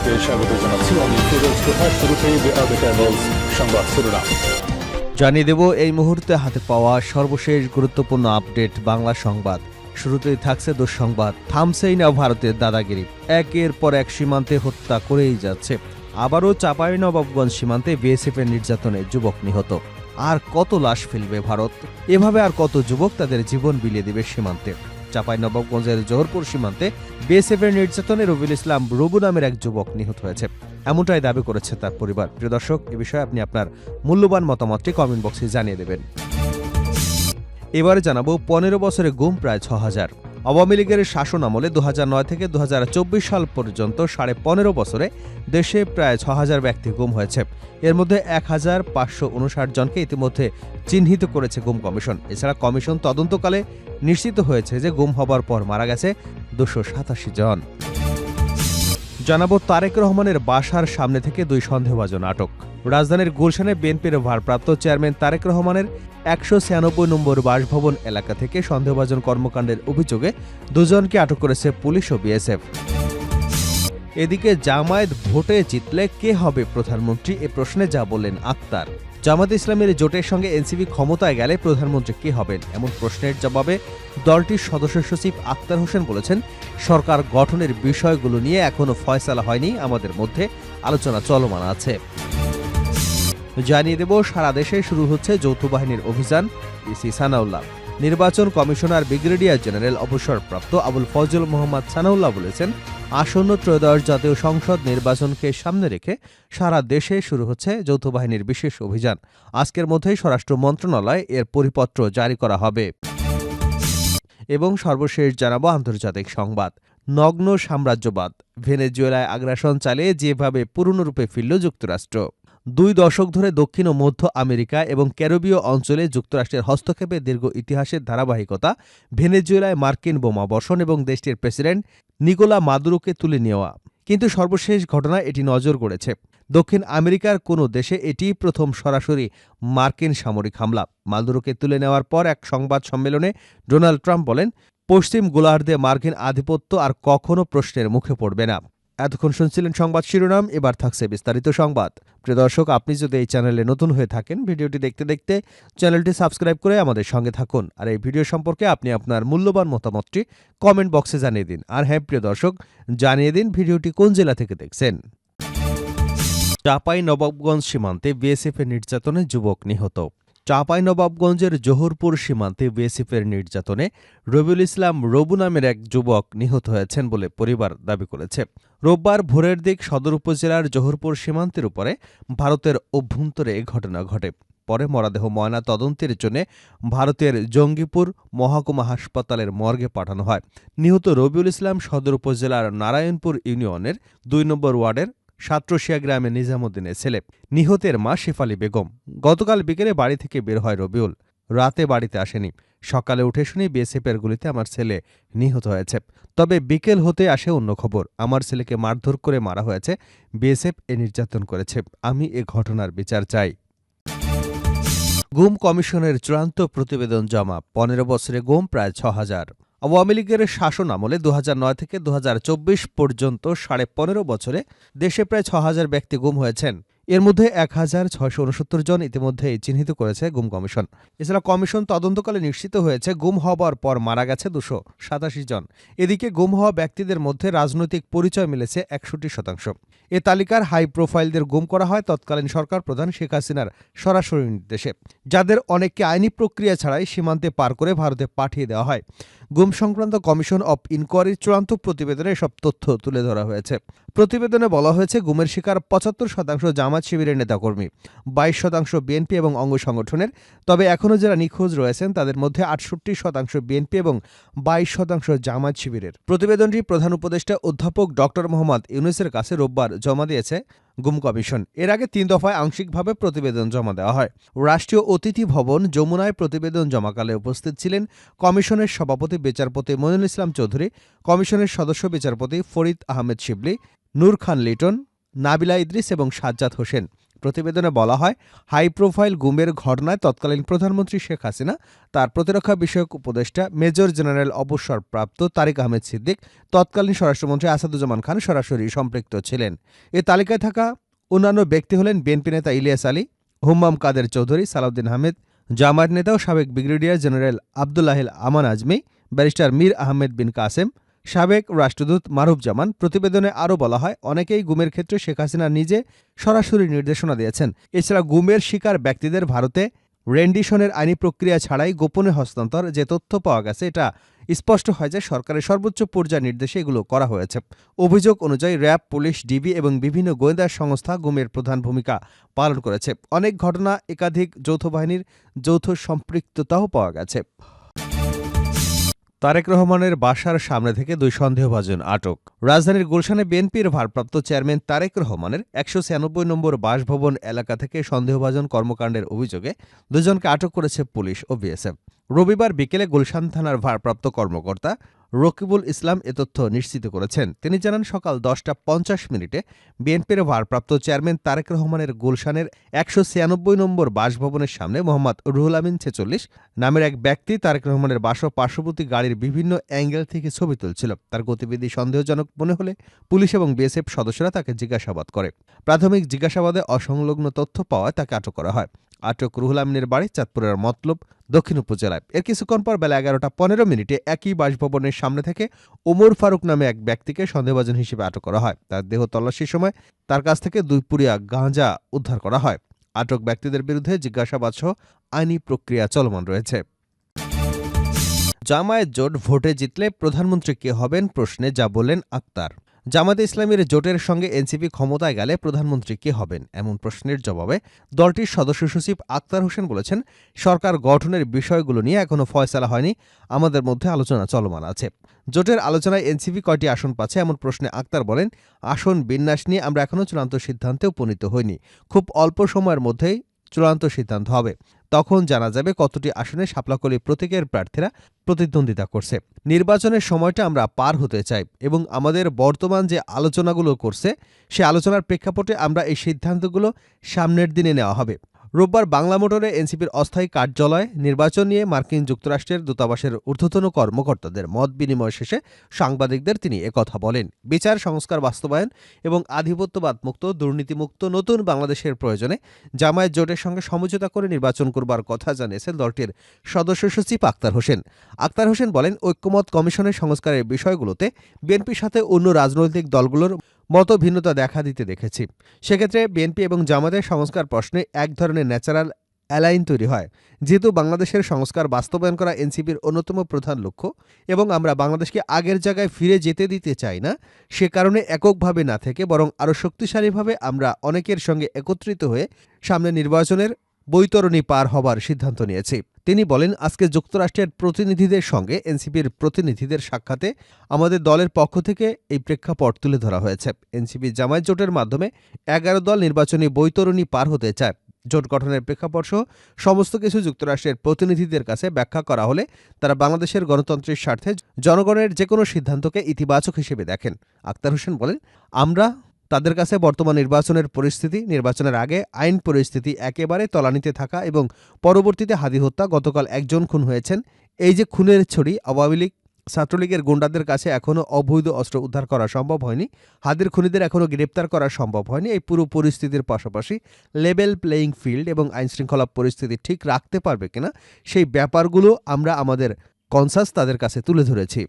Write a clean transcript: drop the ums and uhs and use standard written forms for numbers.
আপনাদেরকে স্বাগত জানাচ্ছি। আমি ফিরোজ তোহা। শুরুতেই সংবাদ শিরোনাম জানিয়ে দেব এই মুহূর্তে হাতে পাওয়া সর্বশেষ গুরুত্বপূর্ণ আপডেট বাংলা সংবাদ। শুরুতেই থাকছে দুঃসংবাদ, থামছেই না ভারতের দাদাগিরি। একের পর এক সীমান্তে হত্যা করেই যাচ্ছে। আবারও চাঁপাইনবাবগঞ্জ সীমান্তে বিএসএফের নির্যাতনে যুবক নিহত। আর কত লাশ ফেলবে ভারত? এভাবে আর কত যুবক তাদের জীবন বিলিয়ে দেবে সীমান্তে? চাঁপাইনবাবগঞ্জের জোহরপুর সীমান্তে বিএসএফের নির্যাতনে রবিউল ইসলাম রবু নামের এক যুবক নিহত হয়েছে, এমনটাই দাবি করেছে তার পরিবার। প্রিয় দর্শক, এ বিষয়ে আপনি আপনার মূল্যবান মতামতটি কমেন্ট বক্সে জানিয়ে দেবেন। এবারে জানাবো 15 বছরে গুম প্রায় 6000। আওয়ামী লীগের শাসন আমলে 2009 থেকে 2024 সাল পর্যন্ত 15.5 বছরে দেশে প্রায় 6000 ব্যক্তি গুম হয়েছে। এর মধ্যে 1559 জনকে ইতিমধ্যে চিহ্নিত করেছে গুম কমিশন। এছাড়া কমিশন তদন্তকালে নিশ্চিত হয়েছে যে গুম হবার পর মারা গেছে 287 জন। জানাবো তারেক রহমানের বাসার সামনে থেকে 2 সন্দেহভাজন আটক। রাজধানীর গুলশানে বিএনপির ভারপ্রাপ্ত চেয়ারম্যান তারেক রহমানের 196 নম্বর বাসভবন এলাকা থেকে সন্দেহভাজন কর্মকাণ্ডের অভিযোগে 2 জনকে আটক করেছে পুলিশ ও বিএসএফ। এদিকে জামায়াত ভোটে জিতলে কে হবে প্রধানমন্ত্রী, এ প্রশ্নে যা বললেন আক্তার। জামায়াত ইসলামের জোটের সঙ্গে এনসিপি ক্ষমতায় গেলে প্রধানমন্ত্রী কে হবেন, এমন প্রশ্নের জবাবে দলটির সদস্য সচিব আক্তার হোসেন বলেছেন, সরকার গঠনের বিষয়গুলো নিয়ে এখনো ফয়সালা হয়নি, আমাদের মধ্যে আলোচনা চলমান আছে। জানিয়ে দেব সারা দেশে শুরু হচ্ছে যৌথ বাহিনীর অভিযান। ইসি সানাউল্লাহ। নির্বাচন কমিশনার ব্রিগেডিয়ার জেনারেল অবসরপ্রাপ্ত আবুল ফজল মোহাম্মদ সানাউল্লাহ বলেছেন, আসন্ন ত্রয়োদশ জাতীয় সংসদ নির্বাচনকে সামনে রেখে সারা দেশে শুরু হচ্ছে যৌথ বাহিনীর বিশেষ অভিযান। আজকের মধ্যেই স্বরাষ্ট্র মন্ত্রণালয় এর পরিপত্র জারি করা হবে। এবং সর্বশেষ জানাবো আন্তর্জাতিক সংবাদ, নগ্ন সাম্রাজ্যবাদ। ভেনেজুয়েলায় আগ্রাসন চালিয়ে যেভাবে পূর্ণরূপে ফিরল যুক্তরাষ্ট্র। 2 দশক ধরে দক্ষিণ ও মধ্য আমেরিকা এবং ক্যারিবীয় অঞ্চলে যুক্তরাষ্ট্রের হস্তক্ষেপের দীর্ঘ ইতিহাসের ধারাবাহিকতা, ভেনেজুয়েলায় মার্কিন বোমা বর্ষণ এবং দেশটির প্রেসিডেন্ট নিকোলা মাদুরোকে তুলে নেওয়া। কিন্তু সর্বশেষ ঘটনায় এটি নজর গড়েছে। দক্ষিণ আমেরিকার কোনো দেশে এটি প্রথম সরাসরি মার্কিন সামরিক হামলা। মাদুরোকে তুলে নেওয়ার পর এক সংবাদ সম্মেলনে ডোনাল্ড ট্রাম্প বলেন, পশ্চিম গোলার্ধে মার্কিন আধিপত্য আর কখনো প্রশ্নের মুখে পড়বে না। এতক্ষণ শুনছিলেন সংবাদ শিরোনাম, এবার থাকছে বিস্তারিত সংবাদ। প্রিয় দর্শক, আপনি যদি এই চ্যানেলে নতুন হয়ে থাকেন, ভিডিওটি দেখতে দেখতে চ্যানেলটি সাবস্ক্রাইব করে আমাদের সঙ্গে থাকুন। আর এই ভিডিও সম্পর্কে আপনি আপনার মূল্যবান মতামতটি কমেন্ট বক্সে জানিয়ে দিন। আর হ্যাঁ প্রিয় দর্শক, জানিয়ে দিন ভিডিওটি কোন জেলা থেকে দেখছেন। চাঁপাইনবাবগঞ্জ সীমান্তে বিএসএফের নির্যাতনে যুবক নিহত। চাঁপাইনবাবগঞ্জের জোহরপুর সীমান্তে বিএসএফের নির্যাতনে রবিউল ইসলাম রবু নামের এক যুবক নিহত হয়েছেন বলে পরিবার দাবি করেছে। রোববার ভোরের দিক সদর উপজেলার জোহরপুর সীমান্তের উপরে ভারতের অভ্যন্তরে এ ঘটনা ঘটে। পরে মরদেহ ময়না তদন্তের জন্য ভারতের জঙ্গিপুর মহকুমা হাসপাতালের মর্গে পাঠানো হয়। নিহত রবিউল ইসলাম সদর উপজেলার নারায়ণপুর ইউনিয়নের 2 নম্বর ওয়ার্ডের সাতরশিয়া গ্রামে নিজামুদ্দিনের ছেলে। নিহতের মা শেফালি বেগম। গতকাল বিকেলে বাড়ি থেকে বের হয় রবিউল। রাতে বাড়িতে আসেনি। সকালে উঠে শুনি বিএসএফের গুলিতে আমার ছেলে নিহত হয়েছে। তবে বিকেল হতে আসে অন্য খবর, আমার ছেলেকে মারধর করে মারা হয়েছে, বিএসএফ এ নির্যাতন করেছে। আমি এ ঘটনার বিচার চাই। গুম কমিশনের চূড়ান্ত প্রতিবেদন জমা। 15 বছরে গুম প্রায় 6000। আওয়ামী লীগের শাসন আমলে 2009 থেকে 2024 পর্যন্ত 15.5 বছরে দেশে প্রায় 6000 ব্যক্তি গুম হয়েছেন। এর মধ্যে 1669 জন ইতিমধ্যেই চিহ্নিত করেছে গুম কমিশন। এছাড়া কমিশন তদন্তকালে নিশ্চিত হয়েছে গুম হবার পর মারা গেছে 287 জন। এদিকে গুম হওয়া ব্যক্তিদের মধ্যে রাজনৈতিক পরিচয় মিলেছে 61%। এ তালিকার হাই প্রোফাইলদের গুম করা হয় তৎকালীন সরকার প্রধান শেখ হাসিনার সরাসরি নির্দেশে, যাদের অনেককে আইনি প্রক্রিয়া ছাড়াই সীমান্তে পার করে ভারতে পাঠিয়ে দেওয়া হয়। গুম সংক্রান্ত কমিশন অব ইনকোয়ারির চূড়ান্ত প্রতিবেদনে এসব তথ্য তুলে ধরা হয়েছে। প্রতিবেদনে বলা হয়েছে, গুমের শিকার 75% জামায়াত শিবিরের নেতাকর্মী, 22% বিএনপি এবং অঙ্গ সংগঠনের। তবে এখনও যারা নিখোঁজ রয়েছেন তাদের মধ্যে 68% বিএনপি এবং 22% জামায়াত শিবিরের। প্রতিবেদনটি প্রধান উপদেষ্টা অধ্যাপক ড মোহাম্মদ ইউনূসের কাছে রোববার জমা দিয়েছে গুম কমিশন। এর আগে 3 দফায় আংশিকভাবে প্রতিবেদন জমা দেওয়া হয়। রাষ্ট্রীয় অতিথি ভবন যমুনায় প্রতিবেদন জমাকালে উপস্থিত ছিলেন কমিশনের সভাপতি বিচারপতি মইনুল ইসলাম চৌধুরী, কমিশনের সদস্য বিচারপতি ফরিদ আহমেদ শিবলি, নূর খান লিটন, নাবিলা ইদ্রিস এবং সাজ্জাদ হোসেন। প্রতিবেদনে বলা হয়, হাই প্রোফাইল গুমের ঘটনায় তৎকালীন প্রধানমন্ত্রী শেখ হাসিনা, তার প্রতিরক্ষা বিষয়ক উপদেষ্টা মেজর জেনারেল অবসরপ্রাপ্ত তারিক আহমেদ সিদ্দিক, তৎকালীন স্বরাষ্ট্রমন্ত্রী আসাদুজ্জামান খান সরাসরি সম্পৃক্ত ছিলেন। এ তালিকায় থাকা অন্যান্য ব্যক্তি হলেন বিএনপি নেতা ইলিয়াস আলী, হুম্মাম কাদের চৌধুরী, সালাউদ্দিন আহমেদ, জামায়াত নেতা ও সাবেক ব্রিগেডিয়ার জেনারেল আবদুল্লাহিল আমান আজমি, ব্যারিস্টার মীর আহমেদ বিন কাসেম, সাবেক রাষ্ট্রদূত মারুফ জামান। প্রতিবেদনে আরও বলা হয়, অনেকেই গুমের ক্ষেত্রে শেখ হাসিনা নিজে সরাসরি নির্দেশনা দিয়েছেন। এছাড়া গুমের শিকার ব্যক্তিদের ভারতে রেন্ডিশনের আইনি প্রক্রিয়া ছাড়াই গোপনে হস্তান্তর যে তথ্য পাওয়া গেছে, এটা স্পষ্ট হয় যে সরকারের সর্বোচ্চ পর্যায়ের নির্দেশে এগুলো করা হয়েছে। অভিযোগ অনুযায়ী র্যাব, পুলিশ, ডিবি এবং বিভিন্ন গোয়েন্দা সংস্থা গুমের প্রধান ভূমিকা পালন করেছে। অনেক ঘটনা একাধিক যৌথ বাহিনীর যৌথ সম্পৃক্ততাও পাওয়া গেছে। তারেক রহমানের বাসার সামনে থেকে 2 সন্দেহভাজন আটক। রাজধানীর গুলশানে বিএনপির ভারপ্রাপ্ত চেয়ারম্যান তারেক রহমানের 196 নম্বর বাসভবন এলাকা থেকে সন্দেহভাজন কর্মকাণ্ডের অভিযোগে 2 জনকে আটক করেছে পুলিশ ও বিএসএফ। রবিবার বিকেলে গুলশান থানার ভারপ্রাপ্ত কর্মকর্তা রকিবুল ইসলাম এ তথ্য নিশ্চিত করেছেন। তিনি জানান, সকাল 10:50 বিএনপির ভারপ্রাপ্ত চেয়ারম্যান তারেক রহমানের গুলশানের 196 নম্বর বাসভবনের সামনে মোহাম্মদ রুহুল আমিন 46 নামের এক ব্যক্তি তারেক রহমানের বাসা পার্শ্ববর্তী গাড়ির বিভিন্ন অ্যাঙ্গেল থেকে ছবি তুলছিল। তার গতিবিধি সন্দেহজনক মনে হলে পুলিশ এবং বিএসএফ সদস্যরা তাকে জিজ্ঞাসাবাদ করে। প্রাথমিক জিজ্ঞাসাবাদে অসংলগ্ন তথ্য পাওয়ায় তাকে আটক করা হয়। আটক রুহুল আমিনের বাড়ি চাঁদপুরের মতলব দক্ষিণ উপজেলায়। এর কিছুক্ষণ পর বেলা 11:15 একই বাসভবনের সামনে থেকে ওমর ফারুক নামে এক ব্যক্তিকে সন্দেহভাজন হিসেবে আটক করা হয়। তার দেহ তল্লাশির সময় তার কাছ থেকে 2 পুরিয়া গাঁজা উদ্ধার করা হয়। আটক ব্যক্তিদের বিরুদ্ধে জিজ্ঞাসাবাদ সহ আইনি প্রক্রিয়া চলমান রয়েছে। জামায়াত জোট ভোটে জিতলে প্রধানমন্ত্রী কে হবেন প্রশ্নে যা বললেন আক্তার। জামায়াতে ইসলামীর জোটের সঙ্গে এনসিপি ক্ষমতায় গেলে প্রধানমন্ত্রী কে হবেন এমন প্রশ্নের জবাবে দলটির সদস্য সচিব আক্তার হোসেন বলেছেন, সরকার গঠনের বিষয়গুলো নিয়ে এখনো ফয়সালা হয়নি, আমাদের মধ্যে আলোচনা চলমান আছে। জোটের আলোচনায় এনসিপি কয়টি আসন পাচ্ছে এমন প্রশ্নে আক্তার বলেন, আসন বিন্যাস নিয়ে আমরা এখনো চূড়ান্ত সিদ্ধান্তে উপনীত হইনি, খুব অল্প সময়ের মধ্যেই চূড়ান্ত সিদ্ধান্ত হবে, তখন জানা যাবে কতটি আসনে শাপলাকলি প্রতীকের প্রার্থীরা প্রতিদ্বন্দ্বিতা করছে। নির্বাচনের সময়টা আমরা পার হতে চাই এবং আমাদের বর্তমান যে আলোচনাগুলো করছে সে আলোচনার প্রেক্ষাপটে আমরা এই সিদ্ধান্তগুলো সামনের দিনে নেওয়া হবে। রোববার বাংলা মোটরে এনসিপির অস্থায়ী কার্যালয় নির্বাচন নিয়ে মার্কিন যুক্তরাষ্ট্রের দূতাবাসের ঊর্ধ্বতন কর্মকর্তাদের মত বিনিময় শেষে সাংবাদিকদের তিনি একথা বলেন। বিচার সংস্কার বাস্তবায়ন এবং আধিপত্যবাদ মুক্ত, দুর্নীতিমুক্ত নতুন বাংলাদেশের প্রয়োজনে জামায়াত জোটের সঙ্গে সমঝোতা করে নির্বাচন করবার কথা জানিয়েছেন দলটির সদস্য সচিব আক্তার হোসেন। আক্তার হোসেন বলেন, ঐক্যমত কমিশনের সংস্কারের বিষয়গুলোতে বিএনপির সাথে অন্য রাজনৈতিক দলগুলোর মত ভিন্নতা দেখা দিতে দেখেছি। সেক্ষেত্রে বিএনপি এবং জামায়াতের সংস্কার প্রশ্নে এক ধরনের ন্যাচারাল অ্যালাইন তৈরি হয়। যেহেতু বাংলাদেশের সংস্কার বাস্তবায়ন করা এনসিপির অন্যতম প্রধান লক্ষ্য এবং আমরা বাংলাদেশকে আগের জায়গায় ফিরে যেতে দিতে চাই না, সে কারণে এককভাবে না থেকে বরং আরও শক্তিশালীভাবে আমরা অনেকের সঙ্গে একত্রিত হয়ে সামনে নির্বাচনের বৈতরণী পার হবার সিদ্ধান্ত নিয়েছি। তিনি বলেন, আজকে যুক্তরাষ্ট্রের প্রতিনিধিদের সঙ্গে এনসিপির প্রতিনিধিদের সাক্ষাতে আমাদের দলের পক্ষ থেকে এই প্রেক্ষাপট তুলে ধরা হয়েছে। এনসিপি জামায়াত জোটের মাধ্যমে 11 দল নির্বাচনী বৈতরণী পার হতে চায়। জোট গঠনের প্রেক্ষাপট সহ সমস্ত কিছু যুক্তরাষ্ট্রের প্রতিনিধিদের কাছে ব্যাখ্যা করা হলে তারা বাংলাদেশের গণতন্ত্রের স্বার্থে জনগণের যে কোনো সিদ্ধান্তকে ইতিবাচক হিসেবে দেখেন। আক্তার হোসেন বলেন, আমরা তাদের কাছে বর্তমান নির্বাচনের পরিস্থিতি, নির্বাচনের আগে আইন পরিস্থিতি একেবারে তলানিতে থাকা এবং পরবর্তীতে হাদি হত্যা, গতকাল 1 জন খুন হয়েছেন, এই যে খুনের ছড়ি, আওয়ামী লীগ ছাত্রলীগের গুন্ডাদের কাছে এখনও অবৈধ অস্ত্র উদ্ধার করা সম্ভব হয়নি, হাদির খুনিদের এখনও গ্রেপ্তার করা সম্ভব হয়নি। এই পুরো পরিস্থিতির পাশাপাশি লেভেল প্লেয়িং ফিল্ড এবং আইনশৃঙ্খলা পরিস্থিতি ঠিক রাখতে পারবে কিনা সেই ব্যাপারগুলো আমরা আমাদের কনসাস তাদের কাছে তুলে ধরেছি।